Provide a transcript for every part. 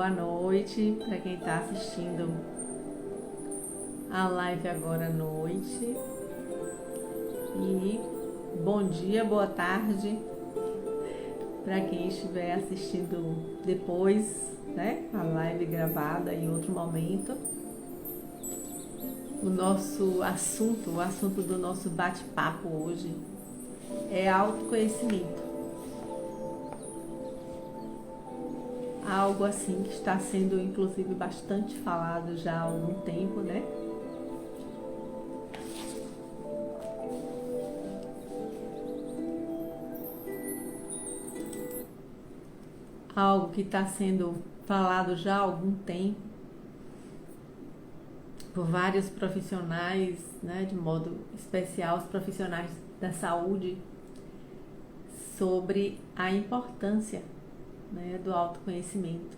Boa noite para quem está assistindo a live agora à noite. E bom dia, boa tarde para quem estiver assistindo depois, né? A live gravada em outro momento. O assunto do nosso bate-papo hoje é autoconhecimento. Algo assim que está sendo inclusive bastante falado já há algum tempo, né? Algo que está sendo falado já há algum tempo por vários profissionais, né, de modo especial os profissionais da saúde, sobre a importância, né, do autoconhecimento.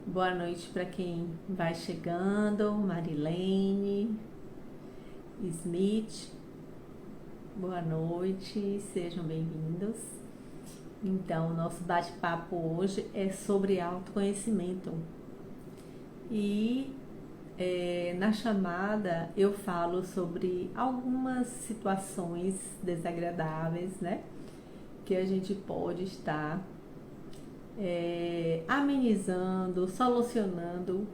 Boa noite para quem vai chegando, Marilene, Smith, boa noite, sejam bem-vindos. Então, o nosso bate-papo hoje é sobre autoconhecimento. E na chamada eu falo sobre algumas situações desagradáveis, né? Que a gente pode estar amenizando, solucionando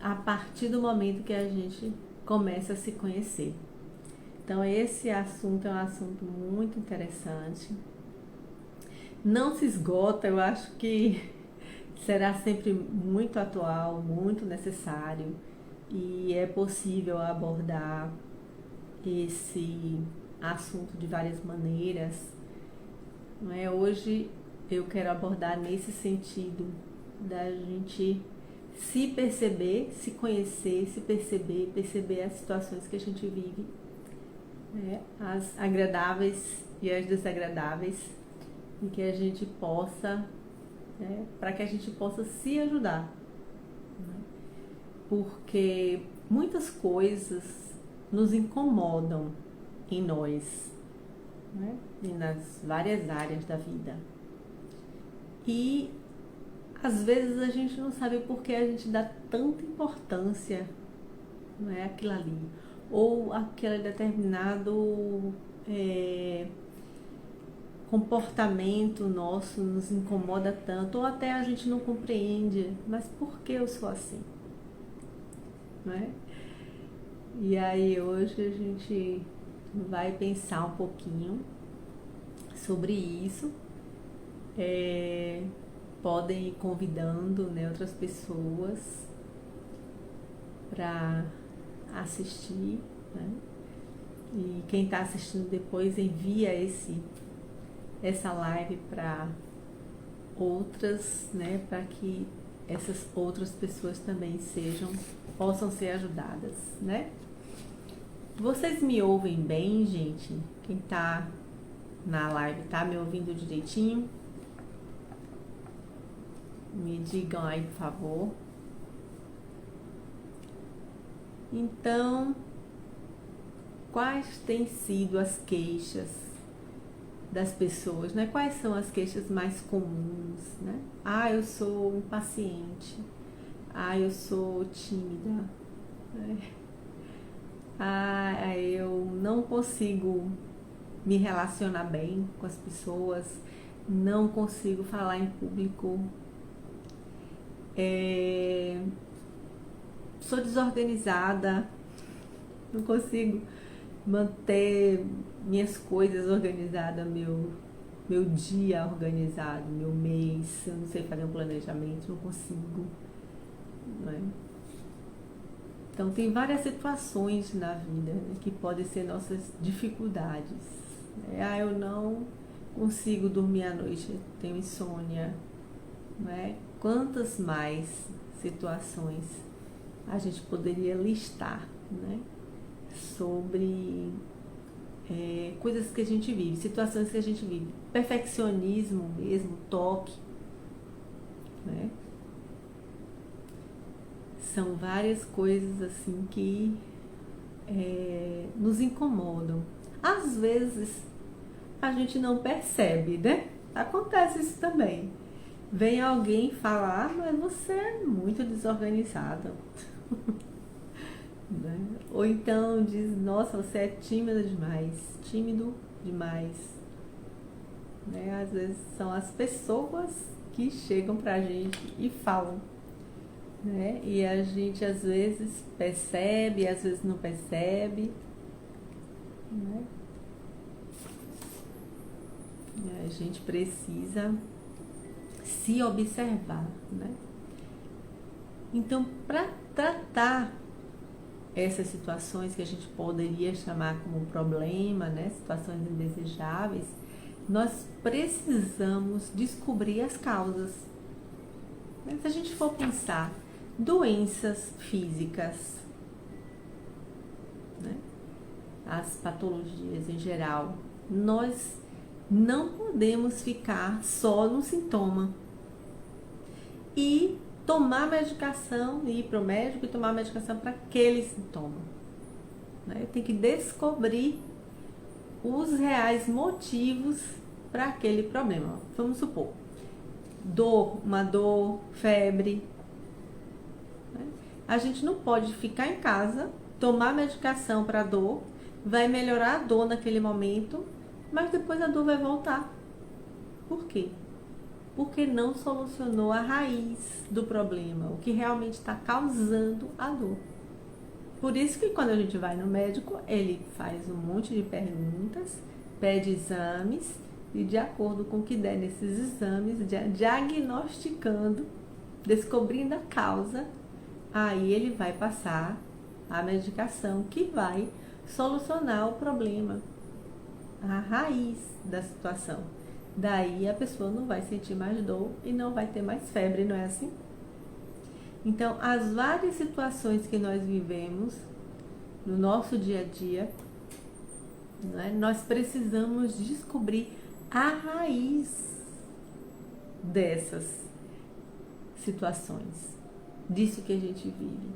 a partir do momento que a gente começa a se conhecer. Então, esse assunto é um assunto muito interessante. Não se esgota, eu acho que será sempre muito atual, muito necessário, e é possível abordar esse assunto de várias maneiras. Não é? Hoje eu quero abordar nesse sentido da gente se perceber, se conhecer, se perceber, perceber as situações que a gente vive, né? As agradáveis e as desagradáveis, e que a gente possa, né, para que a gente possa se ajudar, né? Porque muitas coisas nos incomodam em nós, né? E nas várias áreas da vida. E às vezes a gente não sabe por que a gente dá tanta importância, não é, àquilo ali, ou aquele determinado comportamento nosso nos incomoda tanto, ou até a gente não compreende, mas por que eu sou assim? Não é? E aí hoje a gente vai pensar um pouquinho sobre isso. Podem ir convidando, né, outras pessoas para assistir, né? E quem está assistindo depois envia essa live para outras, né, para que essas outras pessoas também possam ser ajudadas, né? Vocês me ouvem bem, gente? Quem tá na live tá me ouvindo direitinho? Me digam aí, por favor. Então, quais têm sido as queixas das pessoas, né? Quais são as queixas mais comuns, né? Ah, eu sou impaciente. Ah, eu sou tímida, né? Ah, eu não consigo me relacionar bem com as pessoas, não consigo falar em público, sou desorganizada, não consigo manter minhas coisas organizadas, meu dia organizado, meu mês, eu não sei fazer um planejamento, não consigo, não é? Então tem várias situações na vida, né, que podem ser nossas dificuldades. Ah, eu não consigo dormir à noite, eu tenho insônia, não é? Quantas mais situações a gente poderia listar, né, sobre coisas que a gente vive, situações que a gente vive, perfeccionismo mesmo, toque, né? São várias coisas assim que nos incomodam. Às vezes a gente não percebe, né? Acontece isso também. Vem alguém falar, mas você é muito desorganizada. Né? Ou então diz, nossa, você é tímida demais, tímido demais. Né? Às vezes são as pessoas que chegam pra gente e falam. Né? E a gente às vezes percebe, às vezes não percebe. Né? E a gente precisa se observar. Né? Então, para tratar essas situações que a gente poderia chamar como problema, né, situações indesejáveis, nós precisamos descobrir as causas. Se a gente for pensar, doenças físicas, né, as patologias em geral, nós não podemos ficar só no sintoma e tomar medicação, ir para o médico e tomar medicação para aquele sintoma. Né? Tem que descobrir os reais motivos para aquele problema. Vamos supor, uma dor, febre. Né? A gente não pode ficar em casa, tomar medicação para dor, vai melhorar a dor naquele momento, mas depois a dor vai voltar. Por quê? Porque não solucionou a raiz do problema, o que realmente está causando a dor. Por isso que quando a gente vai no médico, ele faz um monte de perguntas, pede exames e de acordo com o que der nesses exames, diagnosticando, descobrindo a causa, aí ele vai passar a medicação que vai solucionar o problema, a raiz da situação. Daí a pessoa não vai sentir mais dor e não vai ter mais febre, não é assim? Então, as várias situações que nós vivemos no nosso dia a dia, né, nós precisamos descobrir a raiz dessas situações, disso que a gente vive.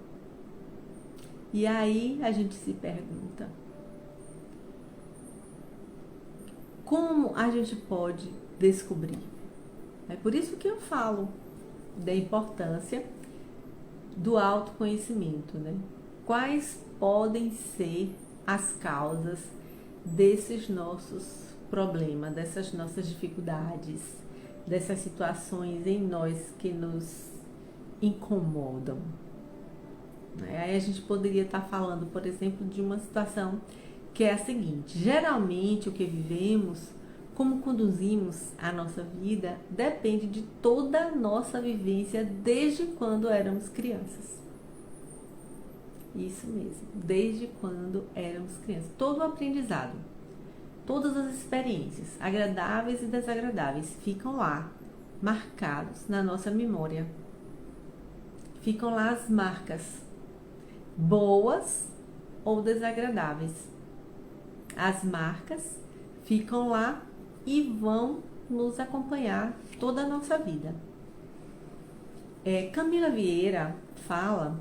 E aí a gente se pergunta, como a gente pode descobrir? É por isso que eu falo da importância do autoconhecimento, né? Quais podem ser as causas desses nossos problemas, dessas nossas dificuldades, dessas situações em nós que nos incomodam? Aí a gente poderia estar falando, por exemplo, de uma situação que é a seguinte: geralmente o que vivemos, como conduzimos a nossa vida, depende de toda a nossa vivência desde quando éramos crianças. Isso mesmo, desde quando éramos crianças. Todo o aprendizado, todas as experiências, agradáveis e desagradáveis, ficam lá, marcados na nossa memória. Ficam lá as marcas, boas ou desagradáveis. As marcas ficam lá e vão nos acompanhar toda a nossa vida. Camila Vieira fala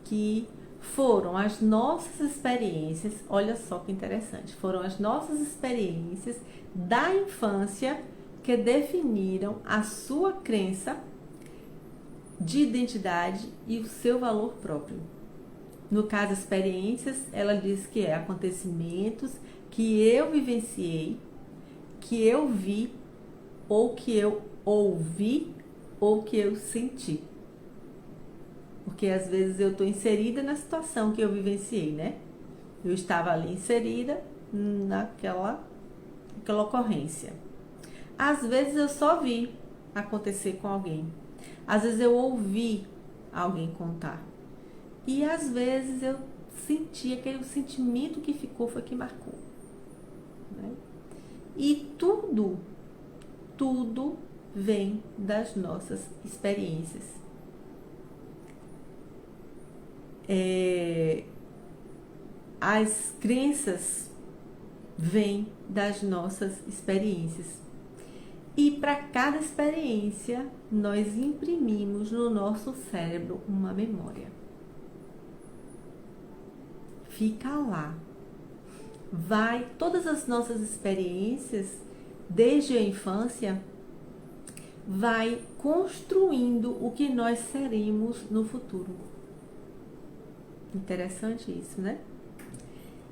que foram as nossas experiências, olha só que interessante, foram as nossas experiências da infância que definiram a sua crença de identidade e o seu valor próprio. No caso, experiências, ela diz que é acontecimentos que eu vivenciei, que eu vi, ou que eu ouvi, ou que eu senti. Porque às vezes eu estou inserida na situação que eu vivenciei, né? Eu estava ali inserida naquela ocorrência. Às vezes eu só vi acontecer com alguém. Às vezes eu ouvi alguém contar. E às vezes eu senti aquele sentimento que ficou, foi que marcou. Né? E tudo vem das nossas experiências. As crenças vêm das nossas experiências. E para cada experiência, nós imprimimos no nosso cérebro uma memória. Fica lá. Todas as nossas experiências, desde a infância, vai construindo o que nós seremos no futuro. Interessante isso, né?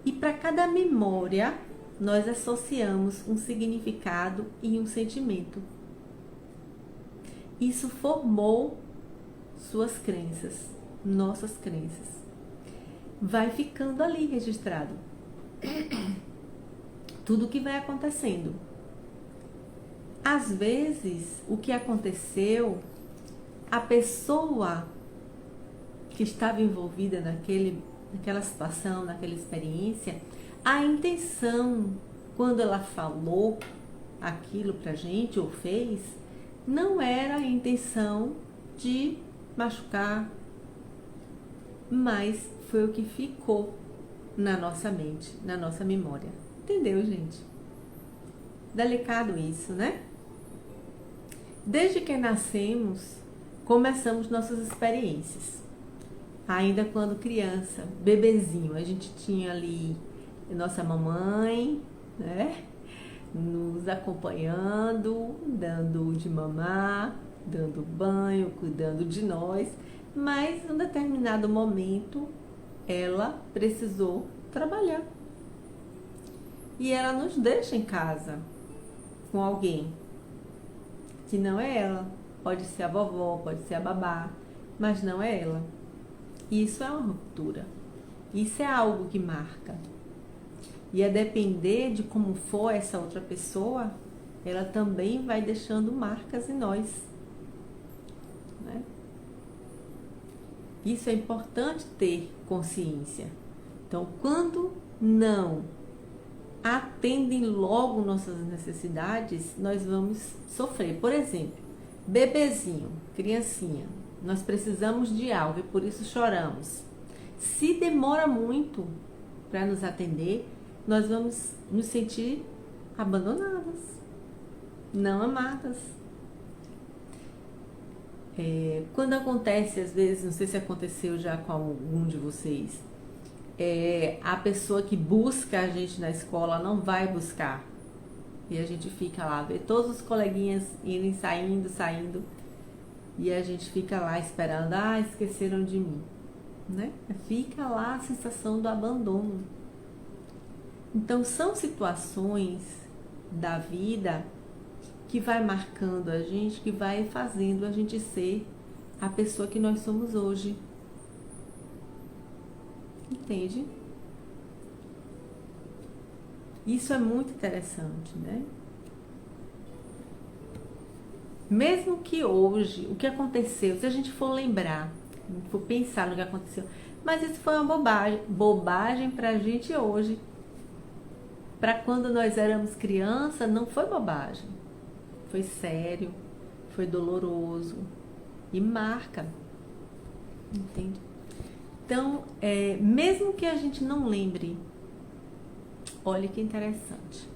E para cada memória, nós associamos um significado e um sentimento. Isso formou suas crenças, nossas crenças. Vai ficando ali registrado. Tudo que vai acontecendo. Às vezes, o que aconteceu, a pessoa que estava envolvida naquela situação, naquela experiência, a intenção, quando ela falou aquilo pra gente ou fez, não era a intenção de machucar, mas foi o que ficou na nossa mente, na nossa memória. Entendeu, gente? Delicado isso, né? Desde que nascemos, começamos nossas experiências. Ainda quando criança, bebezinho, a gente tinha ali nossa mamãe, né? Nos acompanhando, dando de mamar, dando banho, cuidando de nós. Mas em um determinado momento, ela precisou trabalhar. E ela nos deixa em casa com alguém que não é ela. Pode ser a vovó, pode ser a babá, mas não é ela. Isso é uma ruptura. Isso é algo que marca. E a depender de como for essa outra pessoa, ela também vai deixando marcas em nós. Né? Isso é importante ter consciência. Então, quando não atendem logo nossas necessidades, nós vamos sofrer. Por exemplo, bebezinho, criancinha, nós precisamos de algo e por isso choramos. Se demora muito para nos atender, nós vamos nos sentir abandonadas, não amadas. Quando acontece, às vezes, não sei se aconteceu já com algum de vocês, a pessoa que busca a gente na escola não vai buscar. E a gente fica lá, vê todos os coleguinhas irem saindo, e a gente fica lá esperando, esqueceram de mim. Né? Fica lá a sensação do abandono. Então, são situações da vida que vai marcando a gente, que vai fazendo a gente ser a pessoa que nós somos hoje. Entende? Isso é muito interessante, né? Mesmo que hoje, o que aconteceu, se a gente for lembrar, for pensar no que aconteceu, mas isso foi uma bobagem pra gente hoje. Para quando nós éramos criança, não foi bobagem. Foi sério, foi doloroso e marca. Entende? Então, mesmo que a gente não lembre, olha que interessante,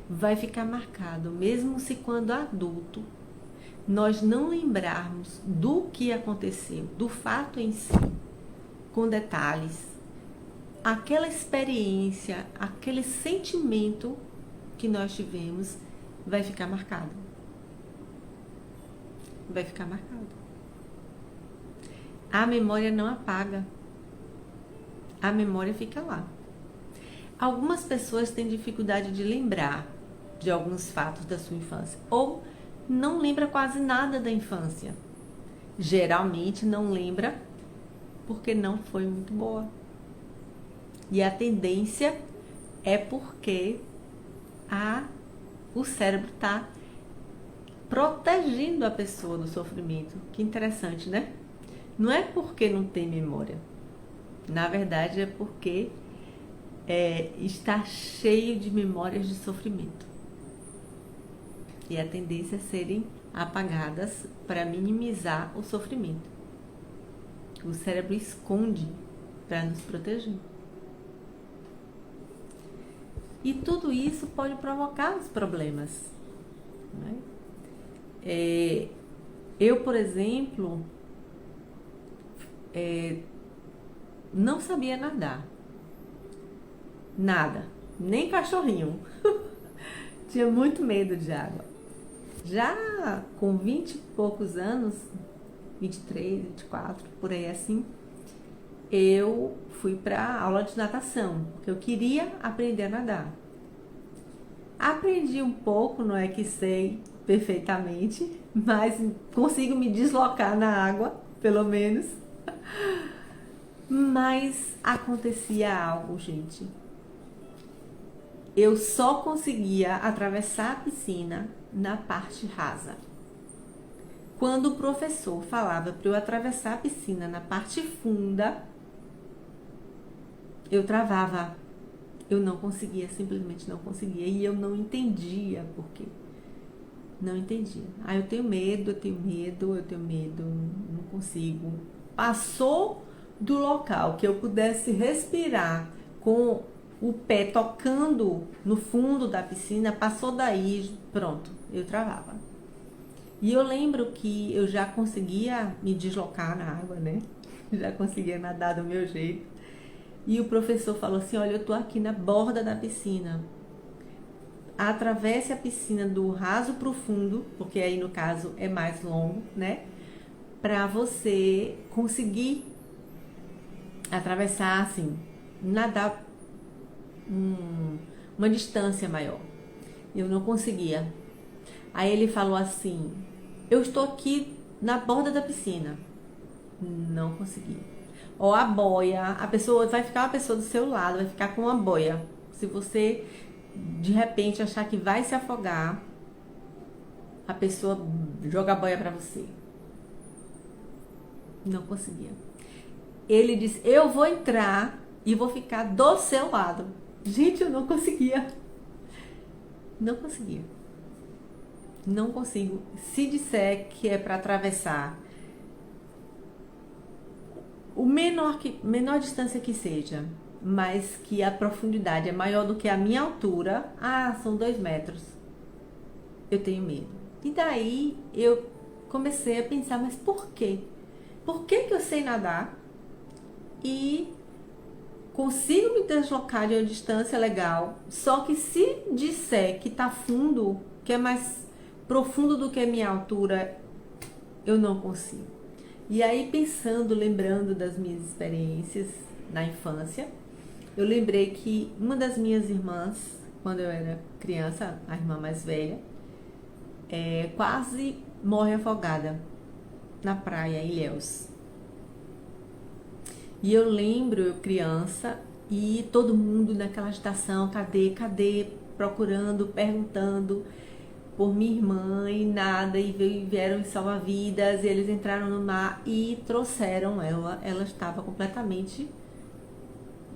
vai ficar marcado, mesmo se quando adulto nós não lembrarmos do que aconteceu, do fato em si, com detalhes, aquela experiência, aquele sentimento que nós tivemos vai ficar marcado. Vai ficar marcado. A memória não apaga. A memória fica lá. Algumas pessoas têm dificuldade de lembrar de alguns fatos da sua infância, ou não lembra quase nada da infância. Geralmente não lembra porque não foi muito boa. E a tendência é porque o cérebro está protegendo a pessoa do sofrimento. Que interessante, né? Não é porque não tem memória. Na verdade, é porque está cheio de memórias de sofrimento. E a tendência é serem apagadas para minimizar o sofrimento. O cérebro esconde para nos proteger. E tudo isso pode provocar os problemas. Né? Eu, por exemplo, não sabia nadar. Nada. Nem cachorrinho. Tinha muito medo de água. Já com 20 e poucos anos, 23, 24, por aí assim, eu fui para aula de natação, porque eu queria aprender a nadar. Aprendi um pouco, não é que sei perfeitamente, mas consigo me deslocar na água, pelo menos. Mas acontecia algo, gente. Eu só conseguia atravessar a piscina na parte rasa. Quando o professor falava para eu atravessar a piscina na parte funda, eu travava. Eu não conseguia, simplesmente não conseguia. E eu não entendia por quê. Não entendia. Ah, eu tenho medo, não consigo. Passou do local que eu pudesse respirar com o pé tocando no fundo da piscina, passou daí, pronto, eu travava. E eu lembro que eu já conseguia me deslocar na água, né? Já conseguia nadar do meu jeito. E o professor falou assim: olha, eu tô aqui na borda da piscina. Atravesse a piscina do raso pro fundo, porque aí no caso é mais longo, né? Pra você conseguir atravessar assim, nadar uma distância maior. Eu não conseguia. Aí ele falou assim: eu estou aqui na borda da piscina. Não consegui. Ó, a boia, a pessoa vai ficar uma pessoa do seu lado, vai ficar com uma boia. Se você de repente achar que vai se afogar, a pessoa joga a boia pra você. Não conseguia. Ele disse: eu vou entrar e vou ficar do seu lado. Gente, eu não conseguia. Não conseguia. Não consigo. Se disser que é para atravessar o menor distância que seja, mas que a profundidade é maior do que a minha altura, são 2 metros. Eu tenho medo. E daí eu comecei a pensar, mas por quê? Por que eu sei nadar e consigo me deslocar de uma distância legal, só que se disser que tá fundo, que é mais profundo do que a minha altura, eu não consigo. E aí pensando, lembrando das minhas experiências na infância, eu lembrei que uma das minhas irmãs, quando eu era criança, a irmã mais velha, quase morre afogada na praia em Ilhéus. E eu lembro, eu criança, e todo mundo naquela agitação, cadê, procurando, perguntando por minha irmã e nada, e vieram em salva-vidas, e eles entraram no mar e trouxeram ela estava completamente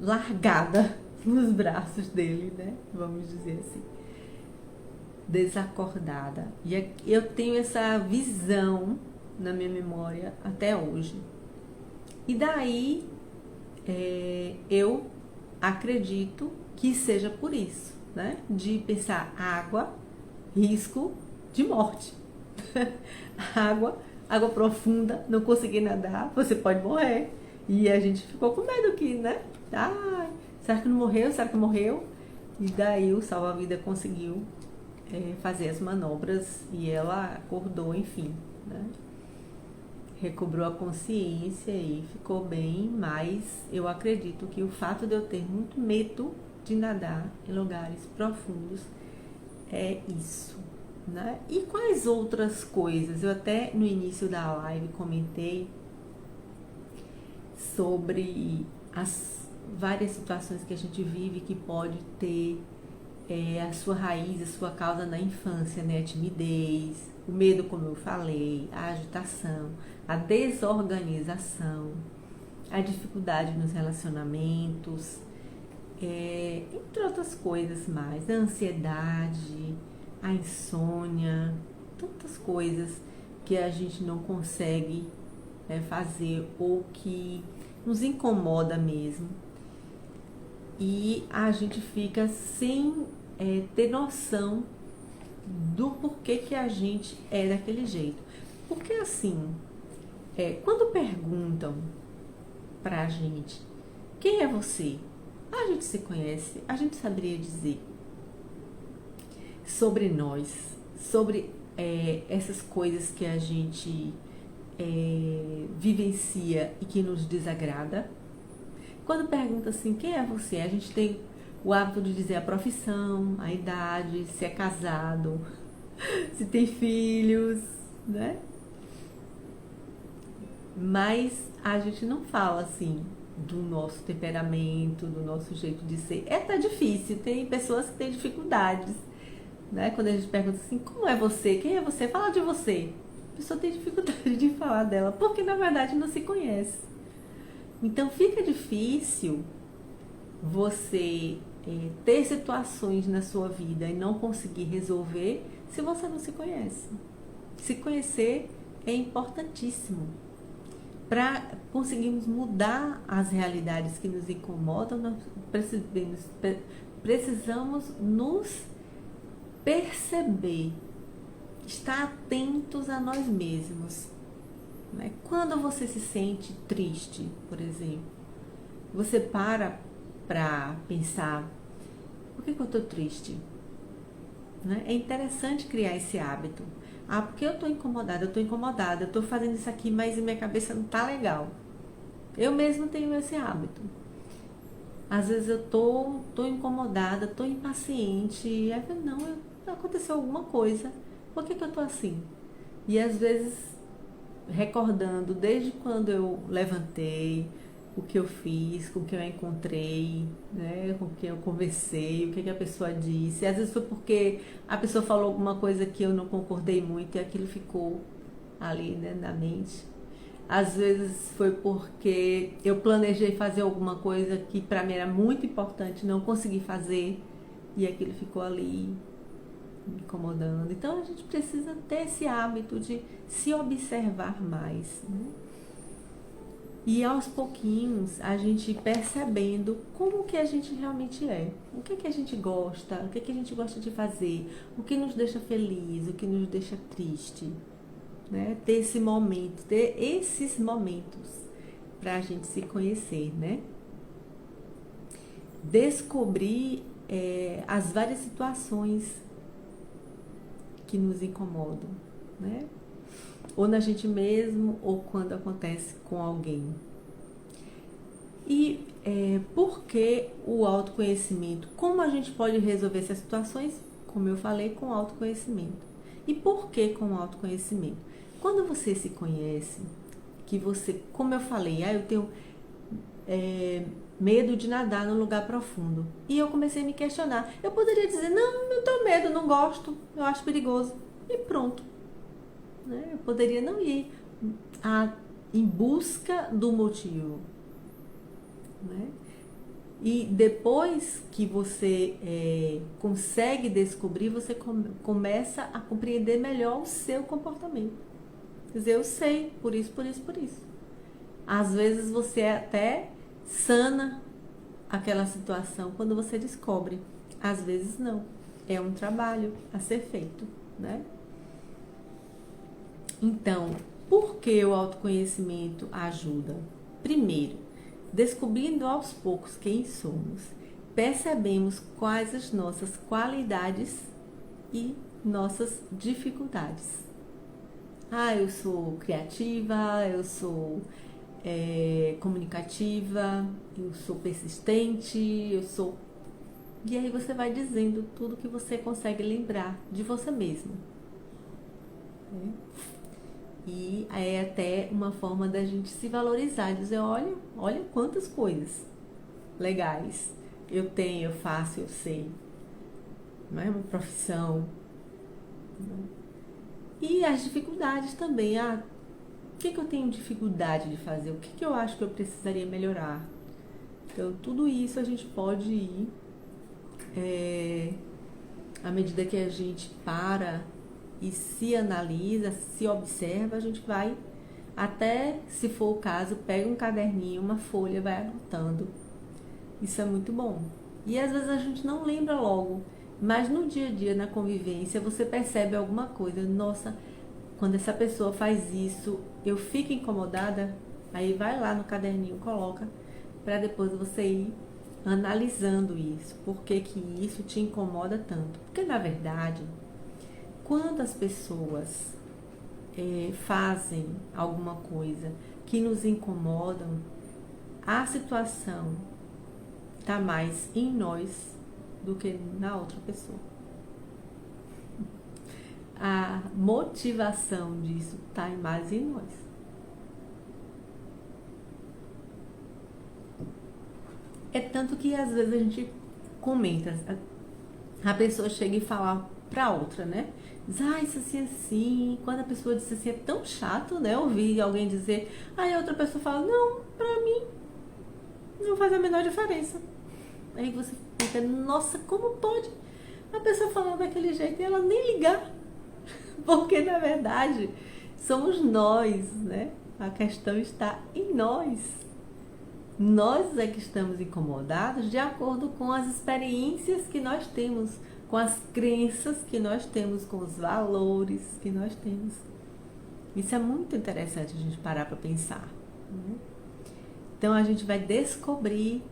largada nos braços dele, né? Vamos dizer assim, desacordada. E eu tenho essa visão na minha memória até hoje. E daí eu acredito que seja por isso, né? De pensar água, risco de morte. água profunda, não conseguir nadar, você pode morrer. E a gente ficou com medo aqui, né? Será que não morreu? Será que morreu? E daí o salva-vida conseguiu fazer as manobras e ela acordou, enfim, né? Recobrou a consciência e ficou bem, mas eu acredito que o fato de eu ter muito medo de nadar em lugares profundos é isso, né? E quais outras coisas? Eu até no início da live comentei sobre as várias situações que a gente vive que pode ter a sua raiz, a sua causa na infância, né? A timidez, o medo, como eu falei, a agitação, a desorganização, a dificuldade nos relacionamentos, entre outras coisas mais, a ansiedade, a insônia, tantas coisas que a gente não consegue fazer ou que nos incomoda mesmo. E a gente fica sem ter noção do porquê que a gente é daquele jeito. Porque assim, quando perguntam pra gente quem é você, a gente se conhece, a gente saberia dizer sobre nós, sobre essas coisas que a gente vivencia e que nos desagrada. Quando pergunta assim, quem é você? A gente tem o hábito de dizer a profissão, a idade, se é casado, se tem filhos, né? Mas a gente não fala assim do nosso temperamento, do nosso jeito de ser. Tá difícil, tem pessoas que têm dificuldades, né? Quando a gente pergunta assim, como é você? Quem é você? Fala de você. A pessoa tem dificuldade de falar dela, porque na verdade não se conhece. Então fica difícil você ter situações na sua vida e não conseguir resolver se você não se conhece. Se conhecer é importantíssimo. Para conseguirmos mudar as realidades que nos incomodam, nós precisamos nos perceber, estar atentos a nós mesmos. Né? Quando você se sente triste, por exemplo, você para pensar, por que eu estou triste? Né? É interessante criar esse hábito. Porque eu estou incomodada, eu estou fazendo isso aqui, mas minha cabeça não está legal. Eu mesmo tenho esse hábito. Às vezes eu estou incomodada, estou impaciente, e aí não, aconteceu alguma coisa, por que eu estou assim? E às vezes recordando desde quando eu levantei, o que eu fiz, com quem eu encontrei, né, com quem eu conversei, o que a pessoa disse. Às vezes foi porque a pessoa falou alguma coisa que eu não concordei muito e aquilo ficou ali, né, na mente. Às vezes foi porque eu planejei fazer alguma coisa que para mim era muito importante, não consegui fazer e aquilo ficou ali me incomodando. Então a gente precisa ter esse hábito de se observar mais, né? E aos pouquinhos a gente percebendo como que a gente realmente é, o que a gente gosta, o que a gente gosta de fazer, o que nos deixa feliz, o que nos deixa triste, né? Ter esse momento, ter esses momentos para a gente se conhecer, né? Descobrir as várias situações que nos incomodam, né? Ou na gente mesmo, ou quando acontece com alguém. E por que o autoconhecimento? Como a gente pode resolver essas situações? Como eu falei, com autoconhecimento. E por que com o autoconhecimento? Quando você se conhece, que você, como eu falei, eu tenho medo de nadar num lugar profundo. E eu comecei a me questionar. Eu poderia dizer, não, eu tenho medo, não gosto, eu acho perigoso. E pronto. Né? Eu poderia não ir em busca do motivo. Né? E depois que você consegue descobrir, você começa a compreender melhor o seu comportamento. Quer dizer, eu sei, por isso, por isso, por isso. Às vezes você até sana aquela situação quando você descobre. Às vezes não. É um trabalho a ser feito, né? Então, por que o autoconhecimento ajuda? Primeiro, descobrindo aos poucos quem somos, percebemos quais as nossas qualidades e nossas dificuldades. Eu sou criativa, eu sou comunicativa, eu sou persistente, eu sou... E aí você vai dizendo tudo que você consegue lembrar de você mesmo. E é até uma forma da gente se valorizar, dizer, olha quantas coisas legais eu tenho, eu faço, eu sei. Não é uma profissão. E as dificuldades também. O que eu tenho dificuldade de fazer? O que eu acho que eu precisaria melhorar? Então, tudo isso a gente pode ir, à medida que a gente para e se analisa, se observa, a gente vai até, se for o caso, pega um caderninho, uma folha, vai anotando. Isso é muito bom. E às vezes a gente não lembra logo, mas no dia a dia, na convivência, você percebe alguma coisa. Nossa, quando essa pessoa faz isso, eu fico incomodada. Aí vai lá no caderninho, coloca, para depois você ir analisando isso. Por que isso te incomoda tanto? Porque na verdade, quando as pessoas fazem alguma coisa que nos incomodam, a situação está mais em nós do que na outra pessoa. A motivação disso está mais em nós. É tanto que às vezes a gente comenta, a pessoa chega e fala pra outra, né? Diz, isso assim, assim. Quando a pessoa diz assim, é tão chato, né? Ouvir alguém dizer, aí a outra pessoa fala, não, pra mim não faz a menor diferença. Aí você fica, nossa, como pode a pessoa falar daquele jeito e ela nem ligar? Porque na verdade somos nós, né? A questão está em nós. Nós é que estamos incomodados de acordo com as experiências que nós temos, com as crenças que nós temos, com os valores que nós temos. Isso é muito interessante a gente parar para pensar, né? Então a gente vai descobrir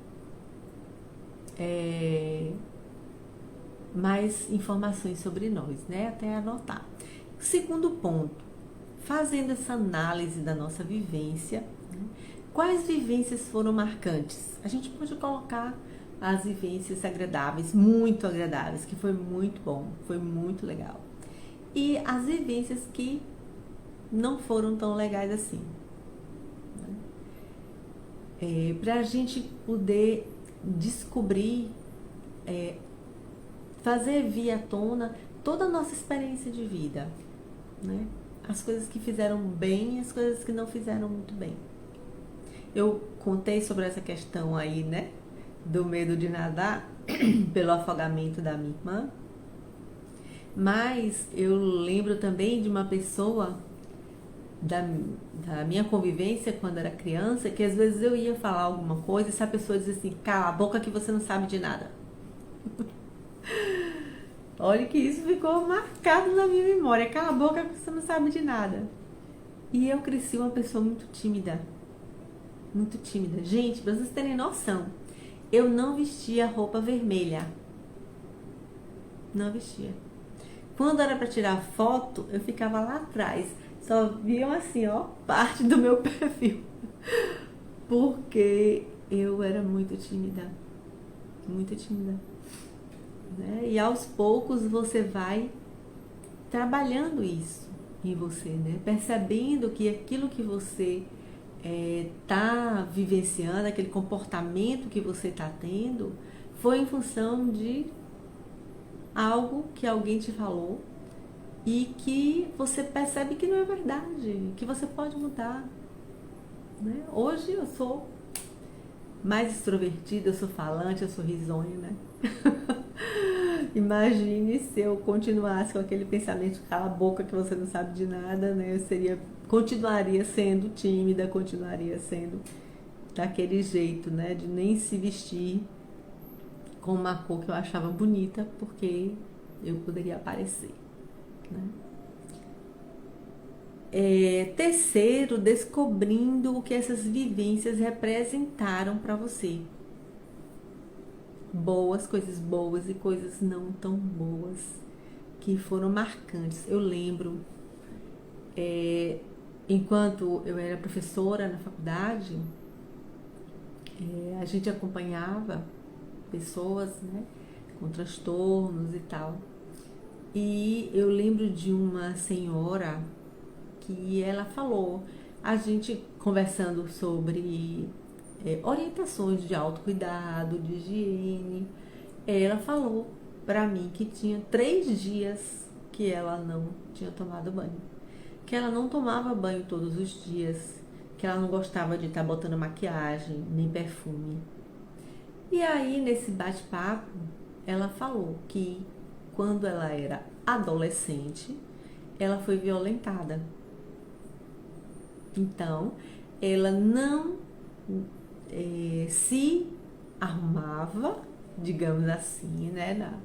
mais informações sobre nós, né? Até anotar. Segundo ponto, fazendo essa análise da nossa vivência, né? Quais vivências foram marcantes? A gente pode colocar as vivências agradáveis, muito agradáveis, que foi muito bom, foi muito legal. E as vivências que não foram tão legais assim. Para a gente poder descobrir, fazer vir à tona toda a nossa experiência de vida, né? As coisas que fizeram bem e as coisas que não fizeram muito bem. Eu contei sobre essa questão aí, né? Do medo de nadar pelo afogamento da minha irmã. Mas eu lembro também de uma pessoa da minha convivência quando era criança, que às vezes eu ia falar alguma coisa e essa pessoa dizia assim, cala a boca que você não sabe de nada. Olha que isso ficou marcado na minha memória, cala a boca que você não sabe de nada. E eu cresci uma pessoa muito tímida. Muito tímida. Gente, pra vocês terem noção, eu não vestia roupa vermelha. Não vestia. Quando era pra tirar foto, eu ficava lá atrás. Só viam assim, ó, parte do meu perfil. Porque eu era muito tímida. Muito tímida. Né? E aos poucos você vai trabalhando isso em você, né? Percebendo que aquilo que você tá vivenciando, aquele comportamento que você está tendo, foi em função de algo que alguém te falou e que você percebe que não é verdade, que você pode mudar, né? Hoje eu sou mais extrovertida, eu sou falante, eu sou risonha, né? Imagine se eu continuasse com aquele pensamento, cala a boca que você não sabe de nada, né? Eu continuaria sendo tímida, continuaria sendo daquele jeito, né? De nem se vestir com uma cor que eu achava bonita, porque eu poderia aparecer, né? Terceiro, descobrindo o que essas vivências representaram para você. Coisas boas e coisas não tão boas, que foram marcantes. Eu lembro, enquanto eu era professora na faculdade, a gente acompanhava pessoas, né, com transtornos e tal. E eu lembro de uma senhora que ela falou, a gente conversando sobre orientações de autocuidado, de higiene, ela falou pra mim que tinha 3 dias que ela não tinha tomado banho, que ela não tomava banho todos os dias, que ela não gostava de estar botando maquiagem nem perfume. E aí nesse bate-papo ela falou que quando ela era adolescente ela foi violentada. Então ela não se arrumava, digamos assim, né,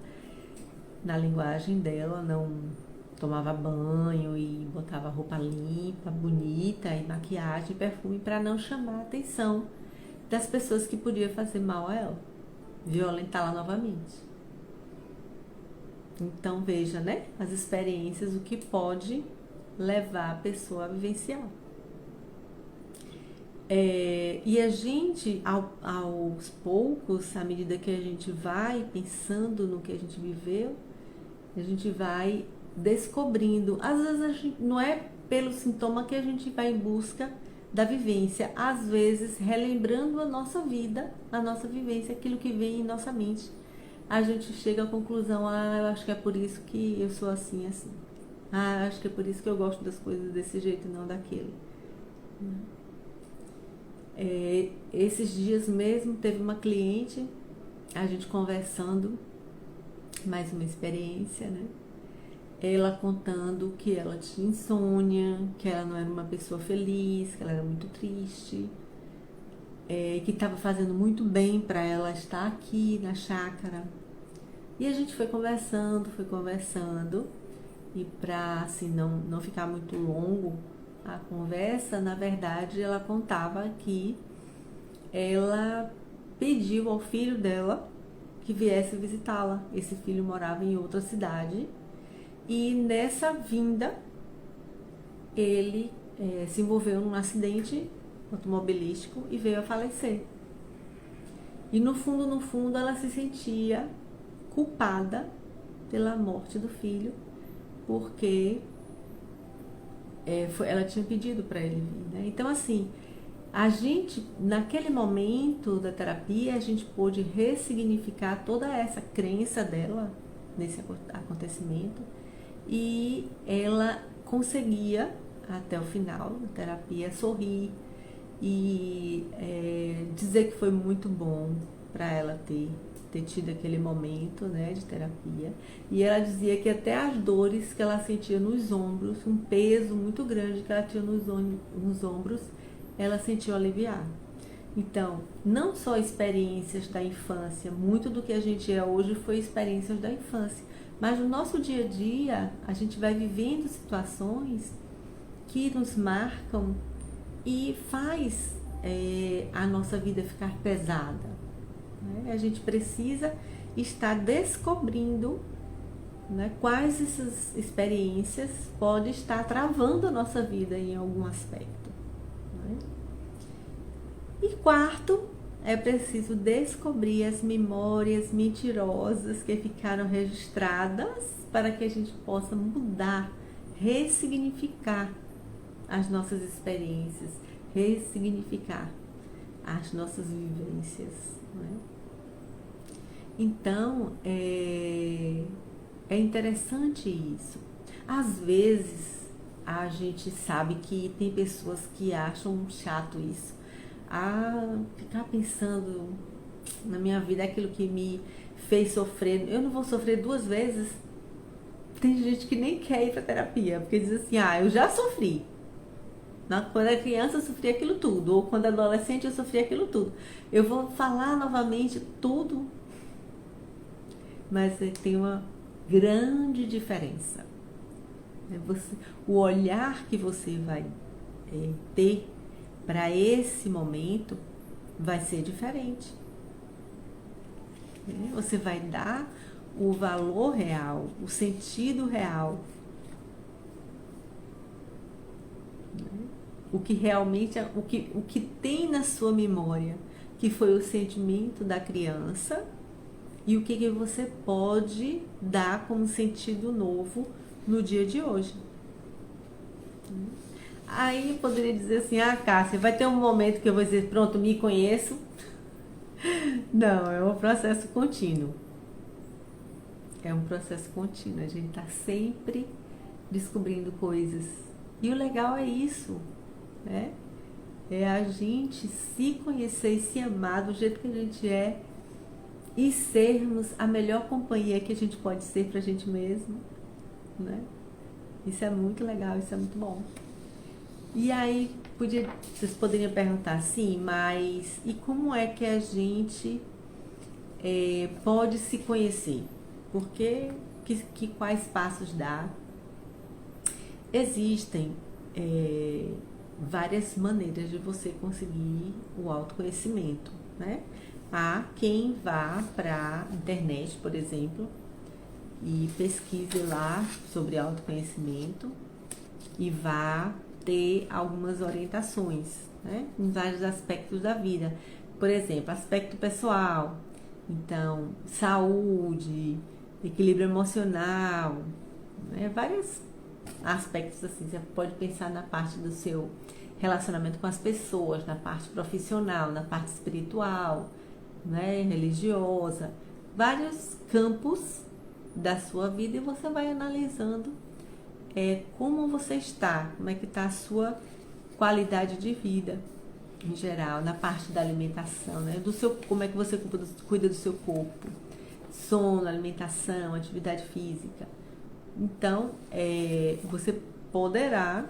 na linguagem dela, não tomava banho e botava roupa limpa, bonita, e maquiagem, perfume, para não chamar a atenção das pessoas que podiam fazer mal a ela, violentá-la novamente. Então veja, né? As experiências, o que pode levar a pessoa a vivenciar. E a gente, aos poucos, à medida que a gente vai pensando no que a gente viveu, a gente vai descobrindo. Às vezes a gente, não é pelo sintoma que a gente vai em busca da vivência, às vezes relembrando a nossa vida, a nossa vivência, aquilo que vem em nossa mente. A gente chega à conclusão, eu acho que é por isso que eu sou assim, assim. Acho que é por isso que eu gosto das coisas desse jeito e não daquele. Esses dias mesmo teve uma cliente, a gente conversando, mais uma experiência, né? Ela contando que ela tinha insônia, que ela não era uma pessoa feliz, que ela era muito triste, que estava fazendo muito bem para ela estar aqui na chácara. E a gente foi conversando, e para assim não ficar muito longo a conversa, na verdade ela contava que ela pediu ao filho dela que viesse visitá-la. Esse filho morava em outra cidade e nessa vinda ele se envolveu num acidente automobilístico e veio a falecer. E no fundo ela se sentia culpada pela morte do filho, porque ela tinha pedido para ele vir, né? Então assim, a gente, naquele momento da terapia, a gente pôde ressignificar toda essa crença dela nesse acontecimento e ela conseguia, até o final da terapia, sorrir e dizer que foi muito bom para ela ter tido aquele momento, né, de terapia. E ela dizia que até as dores que ela sentia nos ombros, um peso muito grande que ela tinha nos ombros, ela sentiu aliviar. Então, não só experiências da infância, muito do que a gente é hoje foi experiências da infância, mas no nosso dia a dia, a gente vai vivendo situações que nos marcam e faz a nossa vida ficar pesada. Né? A gente precisa estar descobrindo, né, quais essas experiências podem estar travando a nossa vida em algum aspecto. Né? E quarto, é preciso descobrir as memórias mentirosas que ficaram registradas para que a gente possa mudar, ressignificar as nossas experiências, ressignificar as nossas vivências. Né? Então, é interessante isso. Às vezes, a gente sabe que tem pessoas que acham chato isso. Ficar pensando na minha vida aquilo que me fez sofrer. Eu não vou sofrer duas vezes. Tem gente que nem quer ir para terapia, porque diz assim, eu já sofri. Quando era criança eu sofri aquilo tudo, ou quando adolescente eu sofri aquilo tudo. Eu vou falar novamente tudo, mas tem uma grande diferença. O olhar que você vai ter para esse momento vai ser diferente. Você vai dar o valor real, o sentido real. O que realmente, o que tem na sua memória, que foi o sentimento da criança, e o que você pode dar como sentido novo no dia de hoje. Aí eu poderia dizer assim, Cássia, vai ter um momento que eu vou dizer, pronto, me conheço. Não, é um processo contínuo. É um processo contínuo, a gente está sempre descobrindo coisas. E o legal é isso, né? É a gente se conhecer e se amar do jeito que a gente é e sermos a melhor companhia que a gente pode ser pra gente mesmo, né? Isso é muito legal, isso é muito bom. E aí, vocês poderiam perguntar, sim, mas e como é que a gente pode se conhecer? Porque quais passos dar? Existem várias maneiras de você conseguir o autoconhecimento, né? Há quem vá para a internet, por exemplo, e pesquise lá sobre autoconhecimento e vá ter algumas orientações, né, em vários aspectos da vida. Por exemplo, aspecto pessoal, então, saúde, equilíbrio emocional, né, vários aspectos assim. Você pode pensar na parte do seu relacionamento com as pessoas, na parte profissional, na parte espiritual, né, religiosa, vários campos da sua vida, e você vai analisando como você está, como é que está a sua qualidade de vida em geral, na parte da alimentação, né, do seu, como é que você cuida do seu corpo, sono, alimentação, atividade física. Então, você poderá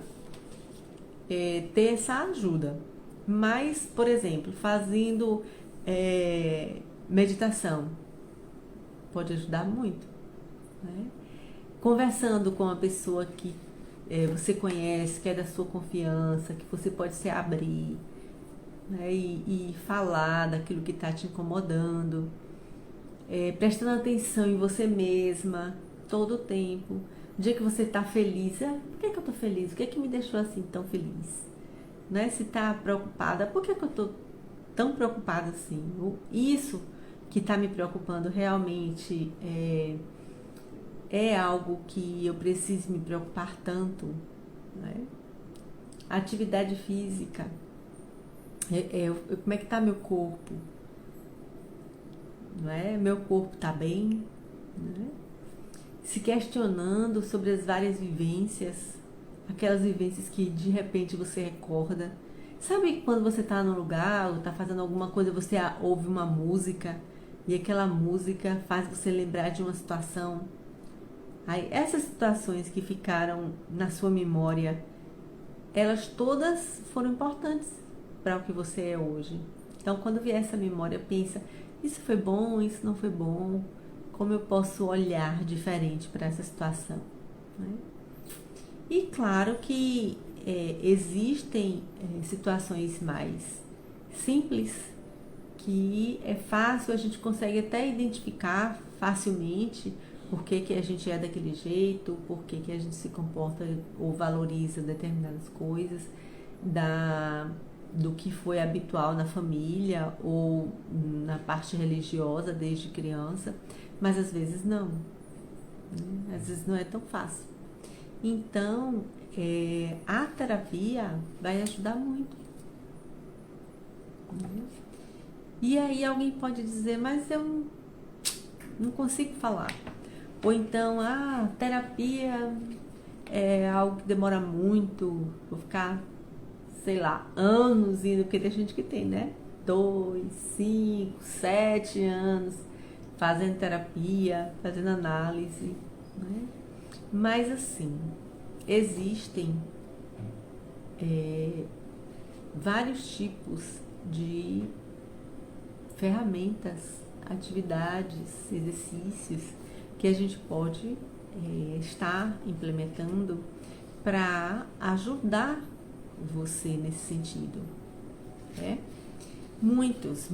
ter essa ajuda. Mas, por exemplo, fazendo meditação pode ajudar muito, né? Conversando com uma pessoa que você conhece, que é da sua confiança, que você pode se abrir, né? E falar daquilo que está te incomodando, prestando atenção em você mesma todo o tempo. O dia que você está feliz, por que eu estou feliz? O que é que me deixou assim tão feliz? Né? Se está preocupada, por que eu estou tão preocupada assim? Isso que está me preocupando realmente é algo que eu preciso me preocupar tanto, né? Atividade física, como é que está meu corpo? Não é? Meu corpo está bem? Né? Se questionando sobre as várias vivências, aquelas vivências que de repente você recorda. Sabe quando você está num lugar ou está fazendo alguma coisa, você ouve uma música e aquela música faz você lembrar de uma situação? Aí, essas situações que ficaram na sua memória, elas todas foram importantes para o que você é hoje. Então, quando vier essa memória, pensa, isso foi bom, isso não foi bom, como eu posso olhar diferente para essa situação, né? E claro que existem situações mais simples que é fácil, a gente consegue até identificar facilmente por que a gente é daquele jeito, por que a gente se comporta ou valoriza determinadas coisas, do que foi habitual na família ou na parte religiosa desde criança, mas às vezes não, né? Às vezes não é tão fácil. Então, a terapia vai ajudar muito, né? E aí alguém pode dizer, mas eu não consigo falar. Ou então, terapia é algo que demora muito, vou ficar, sei lá, anos indo, porque tem gente que tem, né? 2, 5, 7 anos fazendo terapia, fazendo análise, né? Mas assim, existem vários tipos de ferramentas, atividades, exercícios que a gente pode estar implementando para ajudar você nesse sentido, né? Muitos,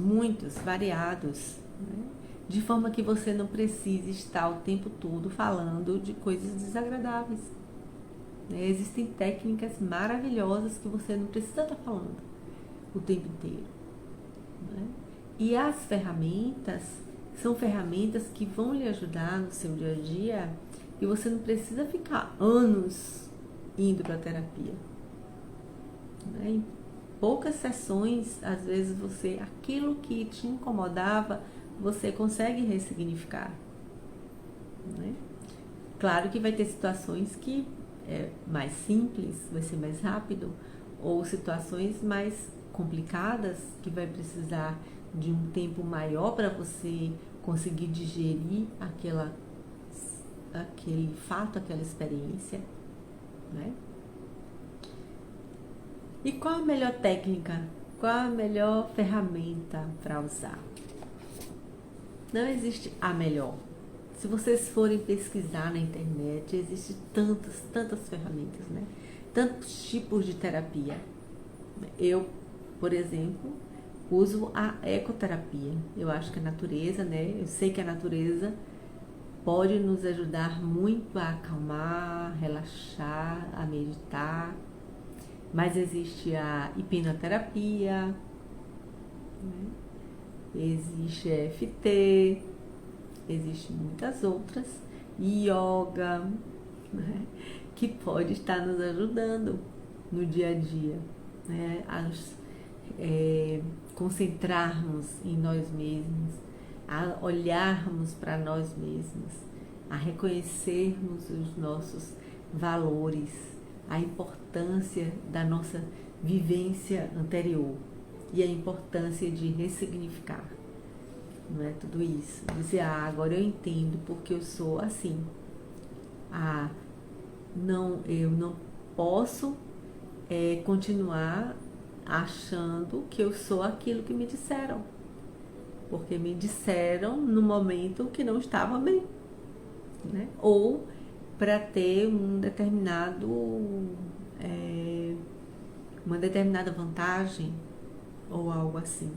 variados, né? De forma que você não precise estar o tempo todo falando de coisas desagradáveis, né? Existem técnicas maravilhosas que você não precisa estar falando o tempo inteiro, né? E as ferramentas são ferramentas que vão lhe ajudar no seu dia a dia, e você não precisa ficar anos indo para a terapia, né? Em poucas sessões, às vezes aquilo que te incomodava, você consegue ressignificar, né? Claro que vai ter situações que é mais simples, vai ser mais rápido, ou situações mais complicadas que vai precisar de um tempo maior para você conseguir digerir aquele fato, aquela experiência, né? E qual a melhor técnica? Qual a melhor ferramenta para usar? Não existe a melhor. Se vocês forem pesquisar na internet, existem tantas ferramentas, né? Tantos tipos de terapia. Eu, por exemplo, uso a ecoterapia. Eu acho que a natureza, né? Eu sei que a natureza pode nos ajudar muito a acalmar, relaxar, a meditar. Mas existe a hipnoterapia, né? Existe EFT, existem muitas outras, yoga, né? Que pode estar nos ajudando no dia a dia, né? A nos concentrarmos em nós mesmos, a olharmos para nós mesmos, a reconhecermos os nossos valores, a importância da nossa vivência anterior e a importância de ressignificar, não é tudo isso. Dizer, agora eu entendo porque eu sou assim. Eu não posso continuar achando que eu sou aquilo que me disseram, porque me disseram no momento que não estava bem, né? Ou para ter uma determinada vantagem ou algo assim.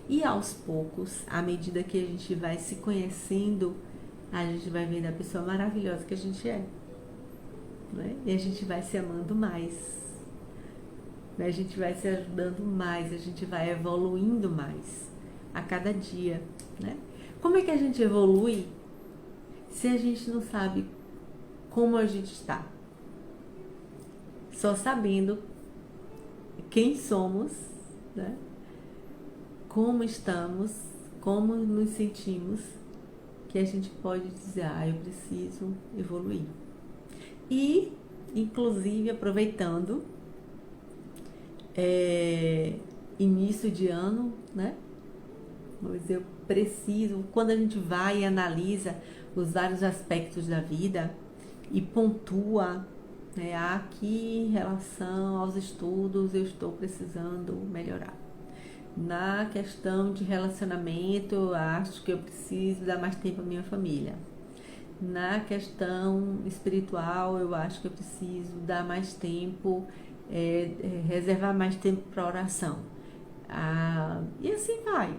E aos poucos, à medida que a gente vai se conhecendo, a gente vai vendo a pessoa maravilhosa que a gente é, né? E a gente vai se amando mais, a gente vai se ajudando mais, a gente vai evoluindo mais a cada dia, né? Como é que a gente evolui se a gente não sabe como a gente está? Só sabendo quem somos, né? Como estamos, como nos sentimos, que a gente pode dizer, eu preciso evoluir. E, inclusive, aproveitando início de ano, né? Mas eu preciso, quando a gente vai e analisa os vários aspectos da vida e pontua, né, aqui em relação aos estudos eu estou precisando melhorar. Na questão de relacionamento, eu acho que eu preciso dar mais tempo à minha família. Na questão espiritual, eu acho que eu preciso dar mais tempo, reservar mais tempo para oração. E assim vai.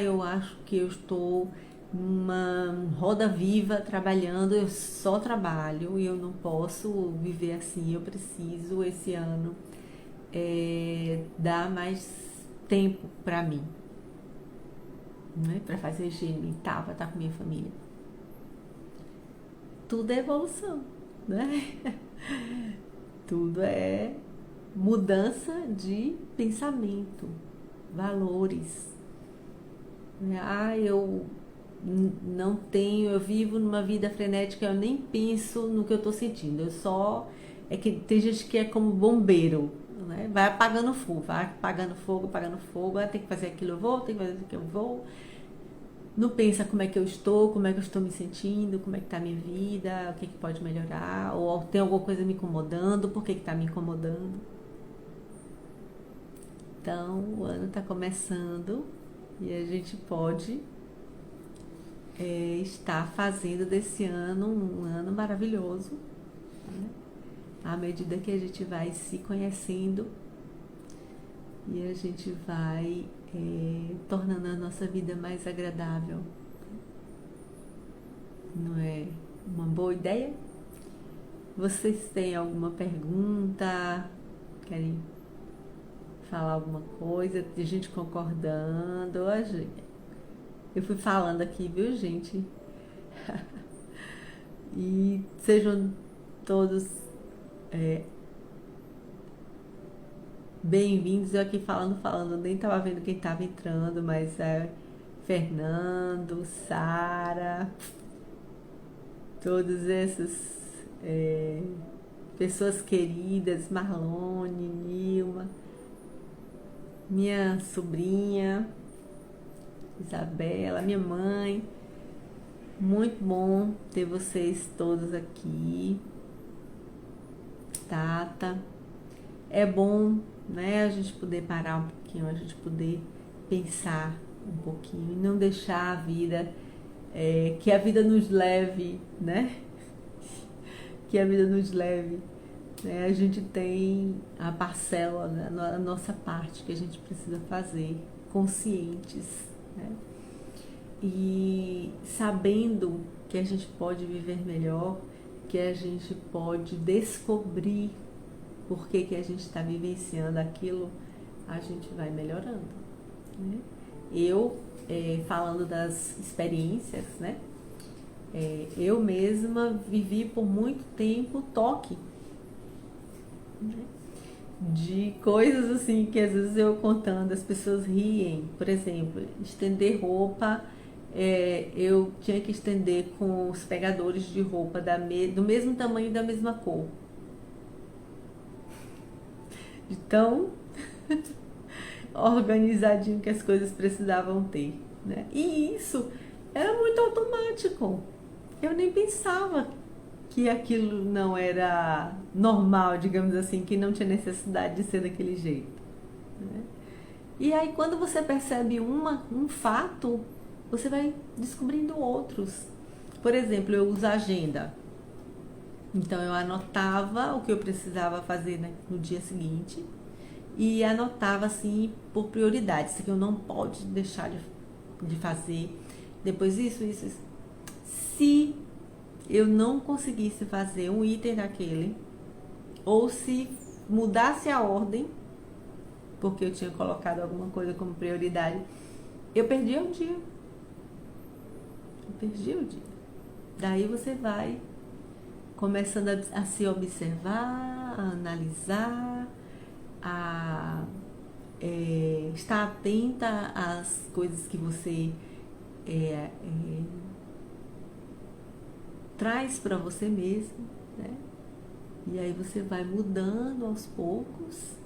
Eu acho que eu estou numa roda viva trabalhando, eu só trabalho e eu não posso viver assim. Eu preciso esse ano dar mais tempo para mim, né? Para fazer higiene mental, para estar com minha família. Tudo é evolução, né? Tudo é mudança de pensamento, valores. Eu não tenho, eu vivo numa vida frenética, eu nem penso no que eu estou sentindo, é que tem gente que é como bombeiro, né? Vai apagando fogo, apagando fogo, tem que fazer aquilo, tem que fazer aquilo, eu vou. Não pensa como é que eu estou me sentindo, como é que está a minha vida, o que pode melhorar, ou tem alguma coisa me incomodando, por que está me incomodando. Então, o ano está começando e a gente pode estar fazendo desse ano um ano maravilhoso, né? À medida que a gente vai se conhecendo e a gente vai tornando a nossa vida mais agradável. Não é uma boa ideia? Vocês têm alguma pergunta? Querem falar alguma coisa? Tem gente concordando? Eu fui falando aqui, viu, gente? E sejam todos bem-vindos. Eu aqui falando, nem estava vendo quem estava entrando, mas Fernando, Sara, todas essas pessoas queridas, Marlone, Nilma, minha sobrinha, Isabela, minha mãe. Muito bom ter vocês todos aqui. Tata. É bom, né, a gente poder parar um pouquinho, a gente poder pensar um pouquinho e não deixar a vida, que a vida nos leve, né? Que a vida nos leve. A gente tem a parcela, né, a nossa parte que a gente precisa fazer, conscientes, né? e sabendo que a gente pode viver melhor, que a gente pode descobrir por que a gente está vivenciando aquilo, a gente vai melhorando, né? Eu, falando das experiências, né? Eu mesma vivi por muito tempo toque, né? De coisas assim que às vezes eu contando, as pessoas riem. Por exemplo, estender roupa, eu tinha que estender com os pegadores de roupa do mesmo tamanho e da mesma cor. Então, organizadinho que as coisas precisavam ter, né? E isso era muito automático. Eu nem pensava que aquilo não era normal, digamos assim, que não tinha necessidade de ser daquele jeito, né? E aí quando você percebe um fato, você vai descobrindo outros. Por exemplo, eu uso a agenda. Então eu anotava o que eu precisava fazer, né, no dia seguinte e anotava assim por prioridade. Isso aqui eu não pode deixar de fazer. Depois isso. Se eu não conseguisse fazer um item daquele, ou se mudasse a ordem, porque eu tinha colocado alguma coisa como prioridade, eu perdia o dia. Daí você vai começando a se observar, a analisar, a estar atenta às coisas que você traz para você mesmo, né? E aí você vai mudando aos poucos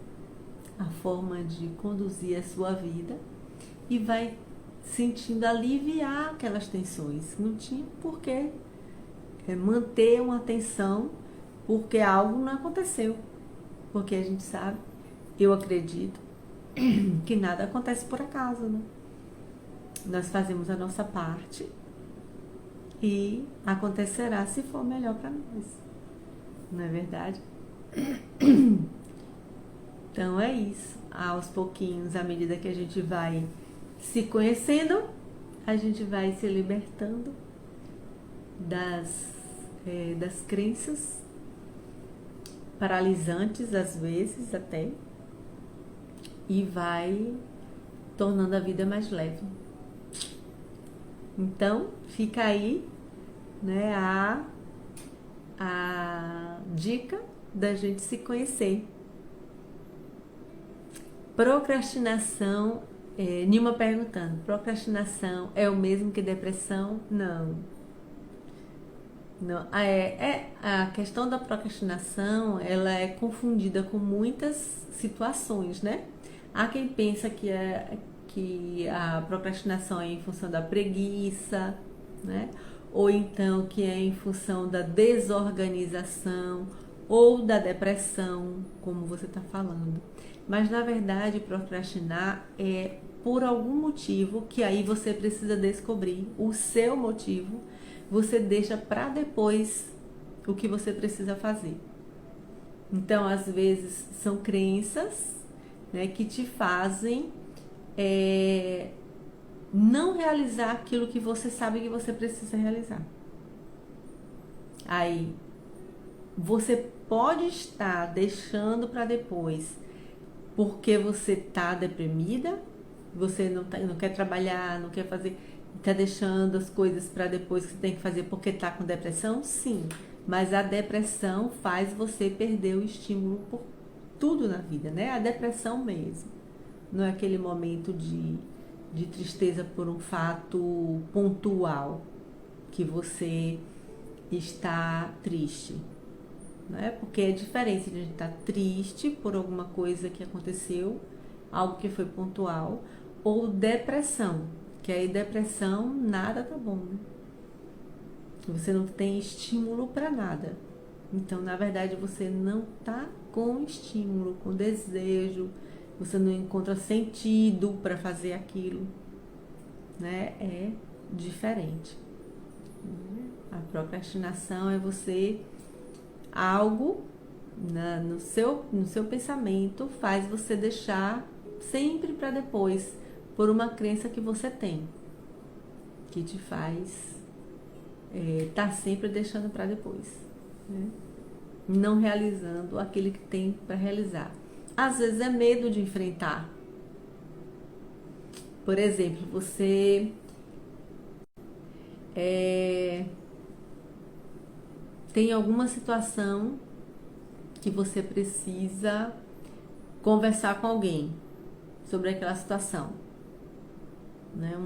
a forma de conduzir a sua vida e vai sentindo aliviar aquelas tensões. Não tinha por que manter uma tensão porque algo não aconteceu. Porque a gente sabe, eu acredito, que nada acontece por acaso, né? Nós fazemos a nossa parte e acontecerá se for melhor para nós. Não é verdade? Então é isso. Aos pouquinhos, à medida que a gente vai se conhecendo, a gente vai se libertando das crenças paralisantes, às vezes até, e vai tornando a vida mais leve. Então, fica aí, né, a dica da gente se conhecer. Procrastinação, Nilma perguntando, procrastinação é o mesmo que depressão? Não. Não, a questão da procrastinação, ela é confundida com muitas situações, né? Há quem pensa que a procrastinação é em função da preguiça, né? Ou então que é em função da desorganização ou da depressão, como você está falando. Mas na verdade, procrastinar é por algum motivo que aí você precisa descobrir o seu motivo. Você deixa para depois o que você precisa fazer. Então, às vezes, são crenças, né, que te fazem não realizar aquilo que você sabe que você precisa realizar. Aí, você pode estar deixando para depois porque você está deprimida, você não quer trabalhar, não quer fazer... Está deixando as coisas para depois que você tem que fazer porque está com depressão? Sim, mas a depressão faz você perder o estímulo por tudo na vida, né? A depressão mesmo. Não é aquele momento de tristeza por um fato pontual que você está triste, né? Porque é diferente de a gente estar triste por alguma coisa que aconteceu, algo que foi pontual, ou depressão. Que aí depressão, nada tá bom, né? Você não tem estímulo para nada. Então, na verdade, você não tá com estímulo, com desejo, você não encontra sentido para fazer aquilo, né? É diferente. A procrastinação é você algo no seu pensamento faz você deixar sempre para depois por uma crença que você tem. que te faz tá sempre deixando para depois, né? Não realizando aquilo que tem para realizar. Às vezes é medo de enfrentar. Por exemplo, você tem alguma situação que você precisa conversar com alguém sobre aquela situação, né?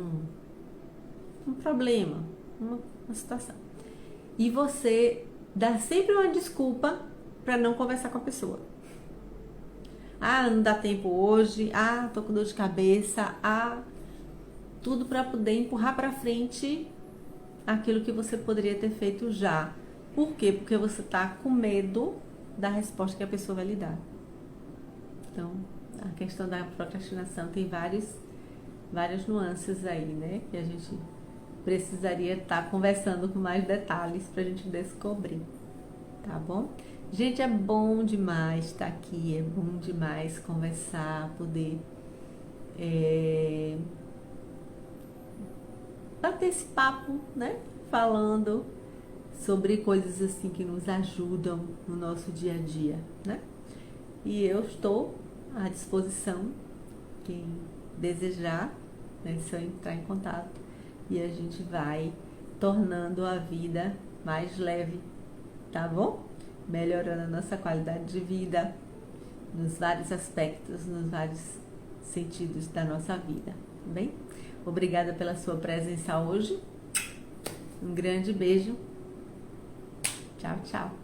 Um problema, uma situação. E você dá sempre uma desculpa para não conversar com a pessoa. Ah, não dá tempo hoje. Ah, tô com dor de cabeça. Ah, tudo para poder empurrar para frente aquilo que você poderia ter feito já. Por quê? Porque você tá com medo da resposta que a pessoa vai lhe dar. Então, a questão da procrastinação tem várias nuances aí, né? Que a gente precisaria estar conversando com mais detalhes para a gente descobrir, tá bom? Gente, é bom demais estar aqui, é bom demais conversar, poder bater esse papo, né? Falando sobre coisas assim que nos ajudam no nosso dia a dia, né? E eu estou à disposição, quem desejar, né? Se eu entrar em contato e a gente vai tornando a vida mais leve, tá bom? Melhorando a nossa qualidade de vida nos vários aspectos, nos vários sentidos da nossa vida, tá bem? Obrigada pela sua presença hoje. Um grande beijo. Tchau, tchau.